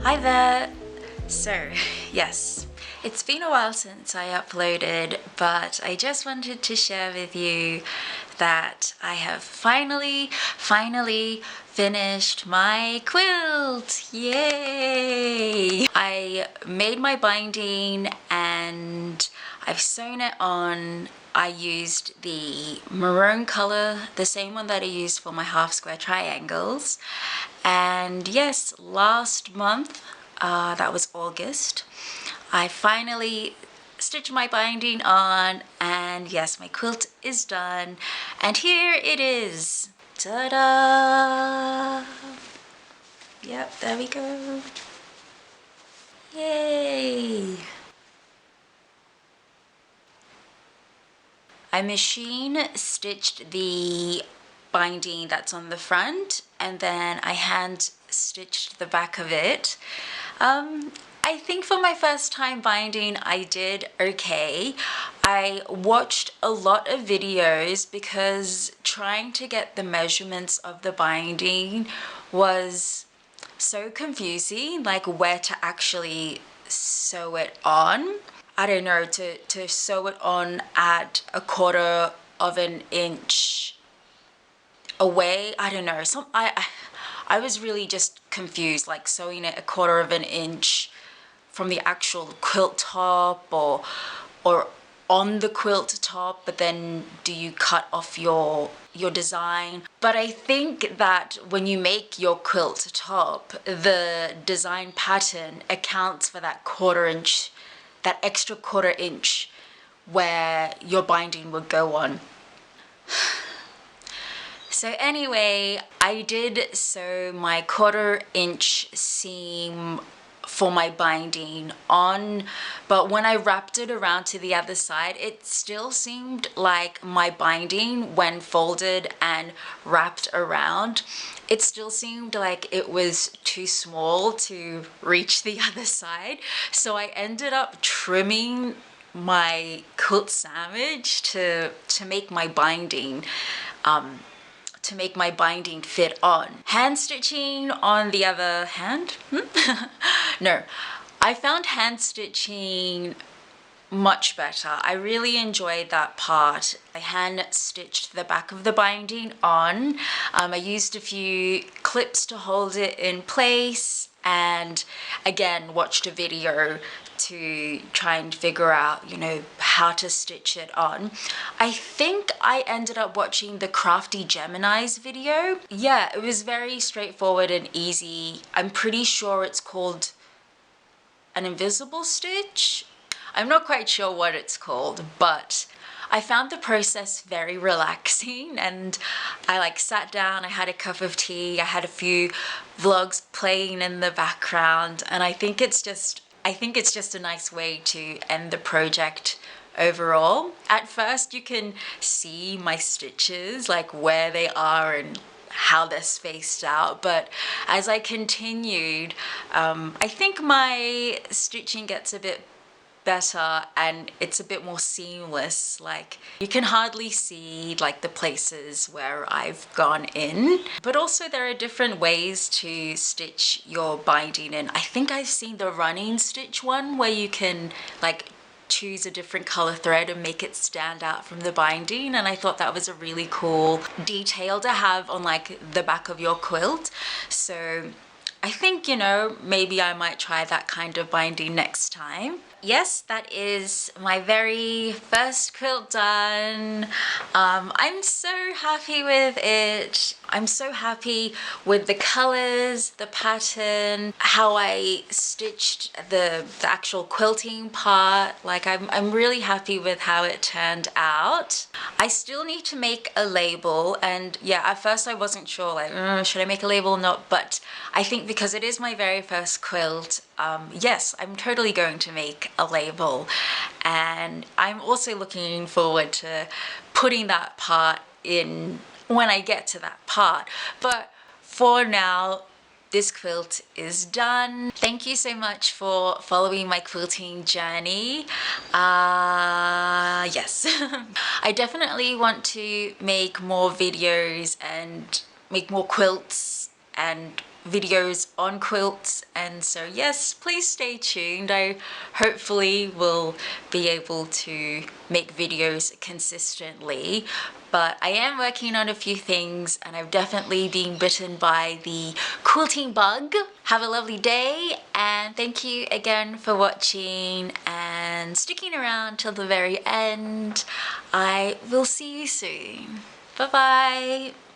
Hi there! So, yes, it's been a while since I uploaded, but I just wanted to share with you that I have finally finished my quilt! Yay! I made my binding and I've sewn it on. I used the maroon color, the same one that I used for my half square triangles. And yes, last month, that was August, I finally stitched my binding on, and yes, my quilt is done. And here it is. Ta-da! Yep, there we go. Yay! I machine stitched the binding that's on the front, and then I hand stitched the back of it. I think for my first time binding I did okay. I watched a lot of videos because trying to get the measurements of the binding was so confusing, like where to actually sew it on. I don't know, to sew it on at 1/4 of an inch away. I don't know. I was really just confused, like sewing it 1/4 of an inch from the actual quilt top or on the quilt top, but then do you cut off your design? But I think that when you make your quilt top, the design pattern accounts for that 1/4 inch, that extra 1/4 inch where your binding would go on. So anyway, I did sew my 1/4 inch seam for my binding on, but when I wrapped it around to the other side, it still seemed like my binding, when folded and wrapped around, it still seemed like it was too small to reach the other side. So I ended up trimming my quilt sandwich to make my binding fit on. Hand stitching, on the other hand, no, I found hand stitching much better. I really enjoyed that part. I hand stitched the back of the binding on. I used a few clips to hold it in place, and again watched a video to try and figure out, you know, how to stitch it on. I think I ended up watching the Crafty Gemini's video. Yeah, it was very straightforward and easy. I'm pretty sure it's called an invisible stitch. I'm not quite sure what it's called, but I found the process very relaxing, and I like sat down, I had a cup of tea, I had a few vlogs playing in the background, and I think it's just a nice way to end the project overall. At first you can see my stitches, like where they are and how they're spaced out, but as I continued, I think my stitching gets a bit better and it's a bit more seamless. Like you can hardly see like the places where I've gone in, but also there are different ways to stitch your binding in. I think I've seen the running stitch one where you can like choose a different color thread and make it stand out from the binding, and I thought that was a really cool detail to have on like the back of your quilt. So I think, you know, maybe I might try that kind of binding next time. Yes, that is my very first quilt done. I'm so happy with it. I'm so happy with the colors, the pattern, how I stitched the actual quilting part. Like I'm really happy with how it turned out. I still need to make a label, and yeah, at first I wasn't sure, like, should I make a label or not? But I think because it is my very first quilt, yes, I'm totally going to make a label, and I'm also looking forward to putting that part in when I get to that part. But for now, this quilt is done. Thank you so much for following my quilting journey. Yes, I definitely want to make more videos and make more quilts and videos on quilts, and so yes, please stay tuned. I hopefully will be able to make videos consistently, but I am working on a few things and I've definitely been bitten by the quilting bug. Have a lovely day, and thank you again for watching and sticking around till the very end. I will see you soon. Bye bye.